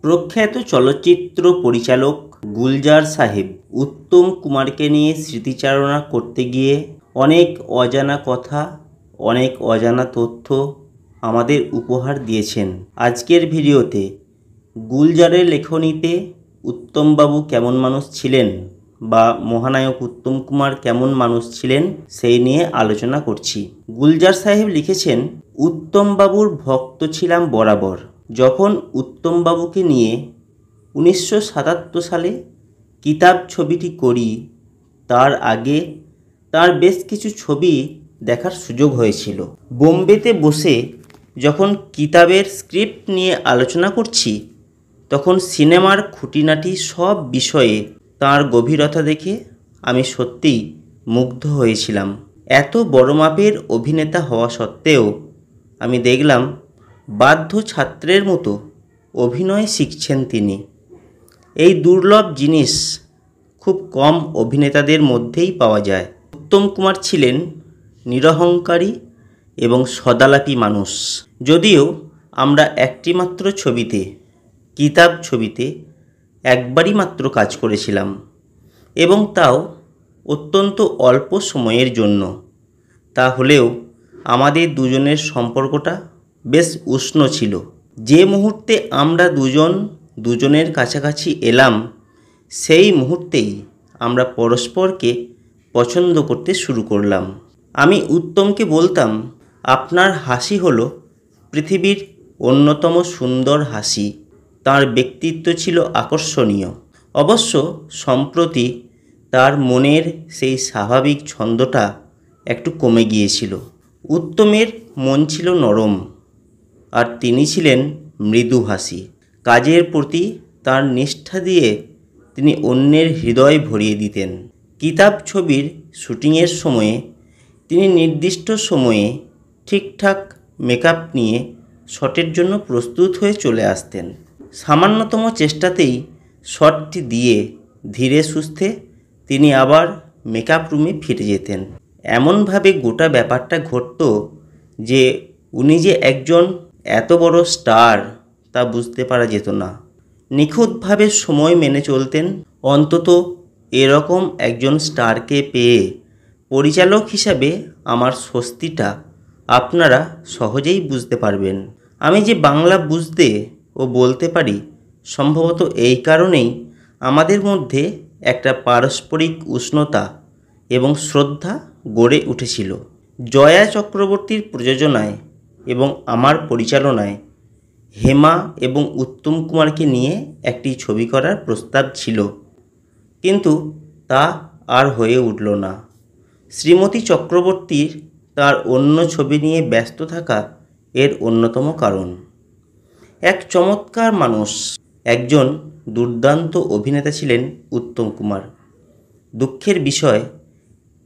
প্রখ্যাত চলচ্চিত্র পরিচালক গুলজার সাহেব উত্তম কুমারকে নিয়ে স্মৃতিচারণা করতে গিয়ে অনেক অজানা কথা, অনেক অজানা তথ্য আমাদের উপহার দিয়েছেন। আজকের ভিডিওতে গুলজারের লেখনীতে উত্তমবাবু কেমন মানুষ ছিলেন বা মহানায়ক উত্তম কুমার কেমন মানুষ ছিলেন সেই নিয়ে আলোচনা করছি। গুলজার সাহেব লিখেছেন, উত্তমবাবুর ভক্ত ছিলাম বরাবর। যখন উত্তমবাবুকে নিয়ে 1977 সালে কিতাব ছবিটি করি, তার আগে তার বেশ কিছু ছবি দেখার সুযোগ হয়েছিল। বোম্বেতে বসে যখন কিতাবের স্ক্রিপ্ট নিয়ে আলোচনা করছি, তখন সিনেমার খুঁটিনাটি সব বিষয়ে তার গভীরতা দেখে আমি সত্যিই মুগ্ধ হয়েছিলাম। এত বড় মাপের অভিনেতা হওয়া সত্ত্বেও আমি দেখলাম বাধ্য ছাত্রের মতো অভিনয় শিখছেন তিনি। এই দুর্লভ জিনিস খুব কম অভিনেতাদের মধ্যেই পাওয়া যায়। উত্তম কুমার ছিলেন নিরহংকারী এবং সদালাপী মানুষ। যদিও আমরা একটি মাত্র ছবিতে, কিতাব ছবিতে একবারই মাত্র কাজ করেছিলাম, এবং তাও অত্যন্ত অল্প সময়ের জন্য। তা হলেও আমাদের দুজনের সম্পর্কটা বেশ উষ্ণ ছিল। যে মুহূর্তে আমরা দুজনের কাছাকাছি এলাম, সেই মুহূর্তেই আমরা পরস্পরকে পছন্দ করতে শুরু করলাম। আমি উত্তমকে বলতাম, আপনার হাসি হলো পৃথিবীর অন্যতম সুন্দর হাসি। তার ব্যক্তিত্ব ছিল আকর্ষণীয়। অবশ্য সম্প্রতি তার মনের সেই স্বাভাবিক ছন্দটা একটু কমে গিয়েছিল। উত্তমের মন ছিল নরম, আর তিনি ছিলেন মৃদুভাষী। কাজের প্রতি তার নিষ্ঠা দিয়ে তিনি অন্যের হৃদয় ভরিয়ে দিতেন। কিতাব ছবির শুটিংয়ের সময়ে তিনি নির্দিষ্ট সময়ে ঠিকঠাক মেকআপ নিয়ে শটের জন্য প্রস্তুত হয়ে চলে আসতেন। সামান্যতম চেষ্টাতেই শটটি দিয়ে ধীরে সুস্থে তিনি আবার মেকআপ রুমে ফিরে যেতেন। এমনভাবে গোটা ব্যাপারটা ঘটত যে উনি যে একজন এত বড় স্টার তা বুঝতে পারা যেত না। নিখুঁতভাবে সময় মেনে চলতেন। অন্তত এরকম একজন স্টারকে পেয়ে পরিচালক হিসাবে আমার স্বস্তিটা আপনারা সহজেই বুঝতে পারবেন। আমি যে বাংলা বুঝতে ও বলতে পারি, সম্ভবত এই কারণেই আমাদের মধ্যে একটা পারস্পরিক উষ্ণতা এবং শ্রদ্ধা গড়ে উঠেছিল। জয়া চক্রবর্তীর প্রযোজনায় এবং আমার পরিচালনায় হেমা এবং উত্তম কুমারকে নিয়ে একটি ছবি করার প্রস্তাব ছিল, কিন্তু তা আর হয়ে উঠল না। শ্রীমতী চক্রবর্তীর তার অন্য ছবি নিয়ে ব্যস্ত থাকা এর অন্যতম কারণ। এক চমৎকার মানুষ, একজন দুর্দান্ত অভিনেতা ছিলেন উত্তম কুমার। দুঃখের বিষয়,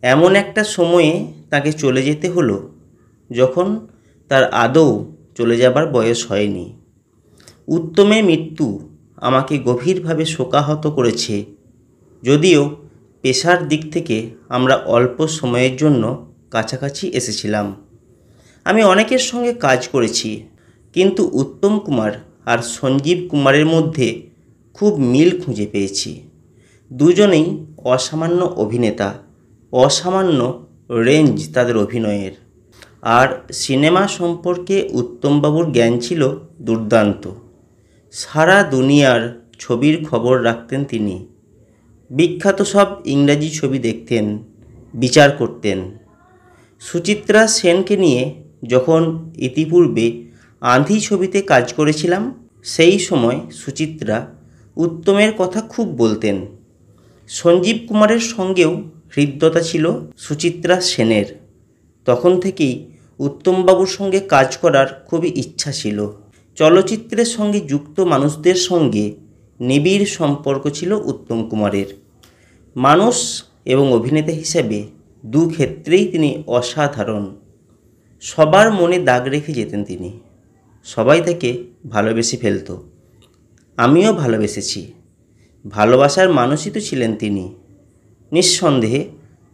এমন একটা সময়ে তাকে চলে যেতে হলো যখন তার আদৌ চলে যাবার বয়স হয়নি। উত্তমের মৃত্যু আমাকে গভীরভাবে শোকাহত করেছে। যদিও পেশার দিক থেকে আমরা অল্প সময়ের জন্য কাছাকাছি এসেছিলাম। আমি অনেকের সঙ্গে কাজ করেছি, কিন্তু উত্তম কুমার আর সঞ্জীব কুমারের মধ্যে খুব মিল খুঁজে পেয়েছি। দুজনেই অসামান্য অভিনেতা, অসামান্য রেঞ্জ তাদের অভিনয়ের। আর সিনেমা সম্পর্কে উত্তমবাবুর জ্ঞান ছিল দুর্দান্ত। সারা দুনিয়ার ছবির খবর রাখতেন তিনি। বিখ্যাত সব ইংরাজি ছবি দেখতেন, বিচার করতেন। সুচিত্রা সেনকে নিয়ে যখন ইতিপূর্বে আঁধি ছবিতে কাজ করেছিলাম, সেই সময় সুচিত্রা উত্তমের কথা খুব বলতেন। সঞ্জীব কুমারের সঙ্গেও হৃদ্যতা ছিল সুচিত্রা সেনের। তখন থেকেই উত্তমবাবুর সঙ্গে কাজ করার খুবই ইচ্ছা ছিল। চলচ্চিত্রের সঙ্গে যুক্ত মানুষদের সঙ্গে নিবিড় সম্পর্ক ছিল উত্তম কুমারের। মানুষ এবং অভিনেতা হিসেবে দু ক্ষেত্রেই তিনি অসাধারণ। সবার মনে দাগ রেখে যেতেন তিনি। সবাই তাকে ভালোবেসে ফেলত। আমিও ভালোবেসেছি। ভালোবাসার মানুষই তো ছিলেন তিনি। নিঃসন্দেহে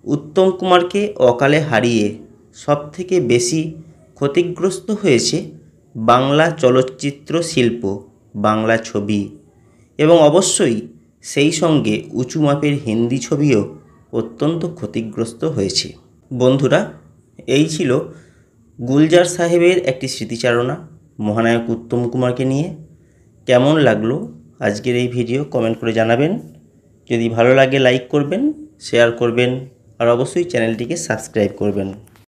উত্তম কুমারকে অকালে হারিয়ে সবথেকে বেশি ক্ষতিগ্রস্ত হয়েছে বাংলা চলচ্চিত্র শিল্প বাংলা ছবি এবং অবশ্যই সেই সঙ্গে উঁচু মাপের হিন্দি ছবিও অত্যন্ত ক্ষতিগ্রস্ত হয়েছে। বন্ধুরা, এই ছিল গুলজার সাহেবের একটি স্মৃতিচারণা মহানায়ক উত্তম কুমারকে নিয়ে। কেমন লাগলো আজকের এই ভিডিও কমেন্ট করে জানাবেন। যদি ভালো লাগে লাইক করবেন, শেয়ার করবেন আর অবশ্যই চ্যানেলটিকে সাবস্ক্রাইব করবেন।